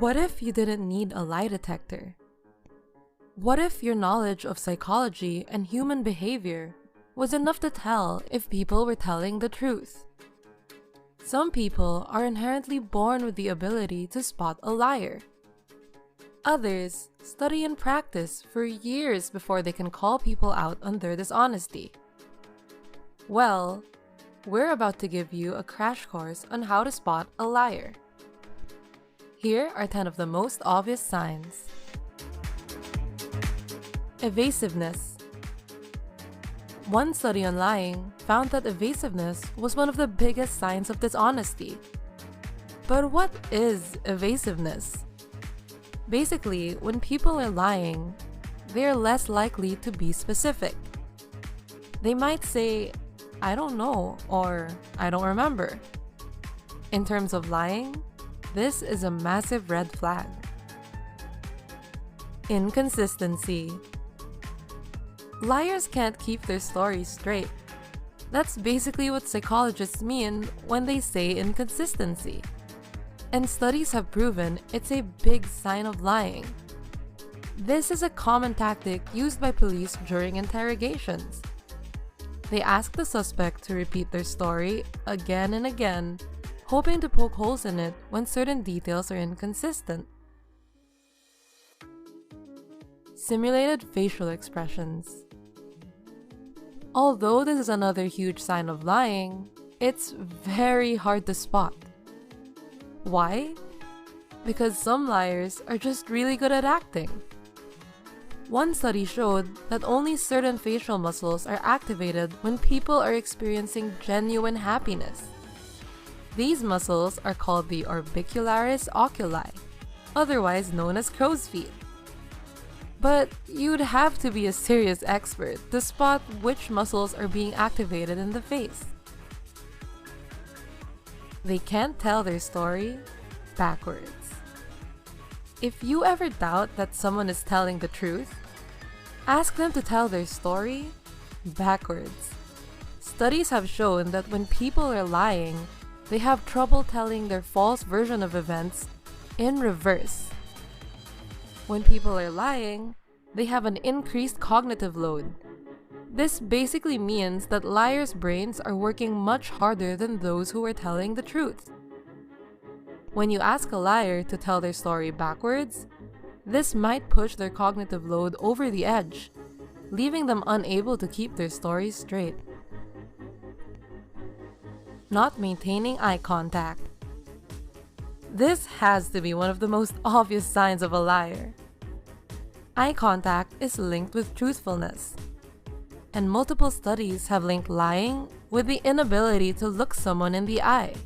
What if you didn't need a lie detector? What if your knowledge of psychology and human behavior was enough to tell if people were telling the truth? Some people are inherently born with the ability to spot a liar. Others study and practice for years before they can call people out on their dishonesty. Well, we're about to give you a crash course on how to spot a liar. Here are 10 of the most obvious signs. Evasiveness. One study on lying found that evasiveness was one of the biggest signs of dishonesty. But what is evasiveness? Basically, when people are lying, they are less likely to be specific. They might say, "I don't know," or "I don't remember." In terms of lying, this is a massive red flag. Inconsistency. Liars can't keep their stories straight. That's basically what psychologists mean when they say inconsistency. And studies have proven it's a big sign of lying. This is a common tactic used by police during interrogations. They ask the suspect to repeat their story again and again, hoping to poke holes in it when certain details are inconsistent. Simulated facial expressions. Although this is another huge sign of lying, it's very hard to spot. Why? Because some liars are just really good at acting. One study showed that only certain facial muscles are activated when people are experiencing genuine happiness. These muscles are called the orbicularis oculi, otherwise known as crow's feet. But you'd have to be a serious expert to spot which muscles are being activated in the face. They can't tell their story backwards. If you ever doubt that someone is telling the truth, ask them to tell their story backwards. Studies have shown that when people are lying, they have trouble telling their false version of events in reverse. When people are lying, they have an increased cognitive load. This basically means that liars' brains are working much harder than those who are telling the truth. When you ask a liar to tell their story backwards, this might push their cognitive load over the edge, leaving them unable to keep their stories straight. Not maintaining eye contact. This has to be one of the most obvious signs of a liar. Eye contact is linked with truthfulness, and multiple studies have linked lying with the inability to look someone in the eye.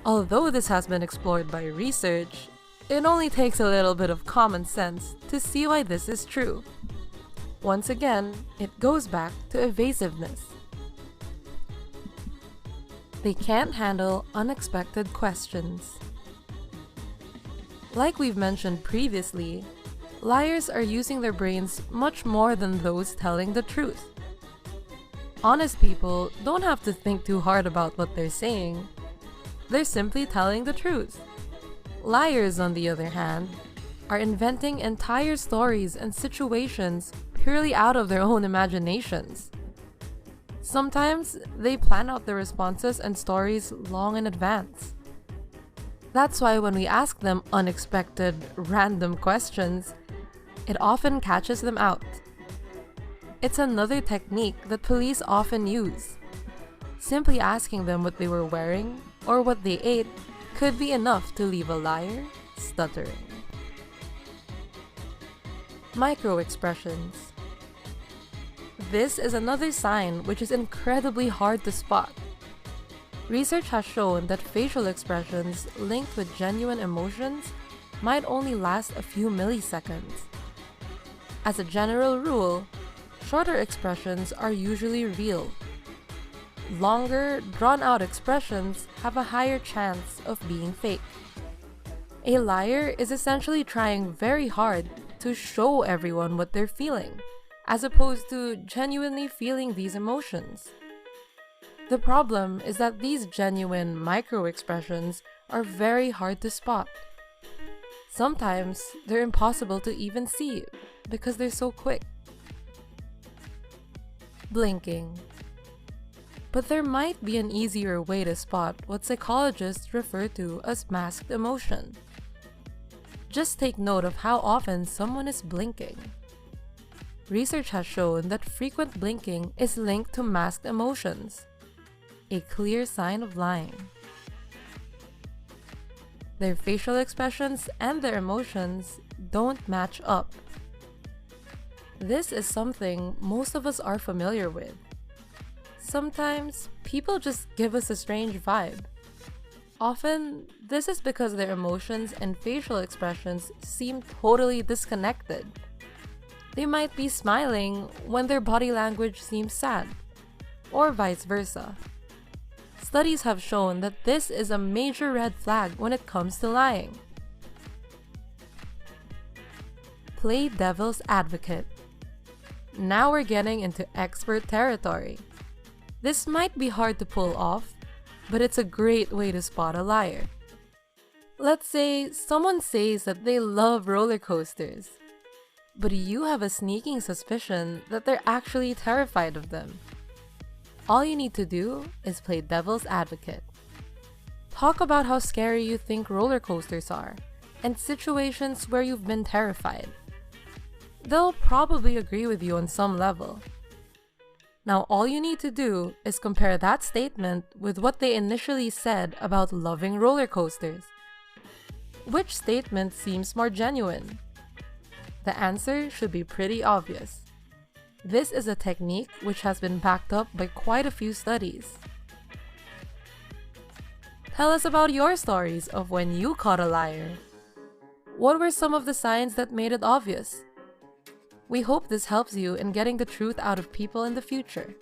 Although this has been explored by research, it only takes a little bit of common sense to see why this is true. Once again, it goes back to evasiveness. They can't handle unexpected questions. Like we've mentioned previously, liars are using their brains much more than those telling the truth. Honest people don't have to think too hard about what they're saying. They're simply telling the truth. Liars, on the other hand, are inventing entire stories and situations purely out of their own imaginations. Sometimes they plan out their responses and stories long in advance. That's why when we ask them unexpected, random questions, it often catches them out. It's another technique that police often use. Simply asking them what they were wearing or what they ate could be enough to leave a liar stuttering. Micro-expressions. This is another sign which is incredibly hard to spot. Research has shown that facial expressions linked with genuine emotions might only last a few milliseconds. As a general rule, shorter expressions are usually real. Longer, drawn-out expressions have a higher chance of being fake. A liar is essentially trying very hard to show everyone what they're feeling, as opposed to genuinely feeling these emotions. The problem is that these genuine micro-expressions are very hard to spot. Sometimes they're impossible to even see because they're so quick. Blinking. But there might be an easier way to spot what psychologists refer to as masked emotion. Just take note of how often someone is blinking. Research has shown that frequent blinking is linked to masked emotions, a clear sign of lying. Their facial expressions and their emotions don't match up. This is something most of us are familiar with. Sometimes, people just give us a strange vibe. Often, this is because their emotions and facial expressions seem totally disconnected. They might be smiling when their body language seems sad, or vice versa. Studies have shown that this is a major red flag when it comes to lying. Play devil's advocate. Now we're getting into expert territory. This might be hard to pull off, but it's a great way to spot a liar. Let's say someone says that they love roller coasters, but you have a sneaking suspicion that they're actually terrified of them. All you need to do is play devil's advocate. Talk about how scary you think roller coasters are, and situations where you've been terrified. They'll probably agree with you on some level. Now all you need to do is compare that statement with what they initially said about loving roller coasters. Which statement seems more genuine? The answer should be pretty obvious. This is a technique which has been backed up by quite a few studies. Tell us about your stories of when you caught a liar. What were some of the signs that made it obvious? We hope this helps you in getting the truth out of people in the future.